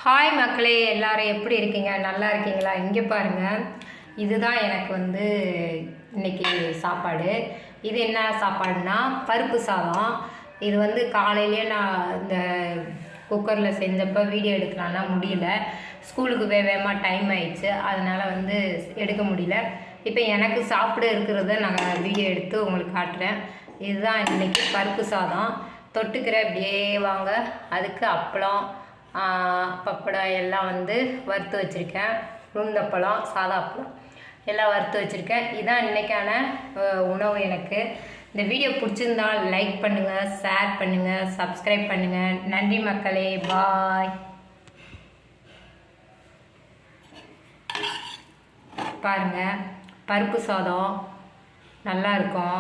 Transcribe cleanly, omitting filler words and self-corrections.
Hi மக்களே, எல்லாரும் எப்படி இருக்கீங்க? நல்லா இருக்கீங்களா? இங்கே பாருங்கள், இதுதான் எனக்கு இன்னைக்கு சாப்பாடு. இது என்ன சாப்பாடுனா பருப்பு சாதம். இது காலையிலேயே நான் இந்த குக்கரில் செஞ்சப்போ வீடியோ எடுக்கலான்னா முடியல. ஸ்கூலுக்கு வேகமாக டைம் ஆயிடுச்சு, அதனால் எடுக்க முடியல. இப்போ எனக்கு சாப்பிட இருக்கிறத நாங்கள் வீடியோ எடுத்து உங்களுக்கு காட்டுறேன். இதுதான் இன்றைக்கி பருப்பு சாதம். தொட்டுக்கிற இப்படியே வாங்க. அதுக்கு அப்பளம், பப்படம் எல்லாம் வறுத்து வச்சுருக்கேன். உளுந்தப்பழம், சாதா அப்பளம் எல்லாம் வறுத்து வச்சுருக்கேன். இதுதான் இன்றைக்கான உணவு. எனக்கு இந்த வீடியோ பிடிச்சிருந்தால் லைக் பண்ணுங்கள், ஷேர் பண்ணுங்கள், சப்ஸ்கிரைப் பண்ணுங்கள். நன்றி மக்களே, பாய். பாருங்கள், பருப்பு சாதம் நல்லா இருக்கும்.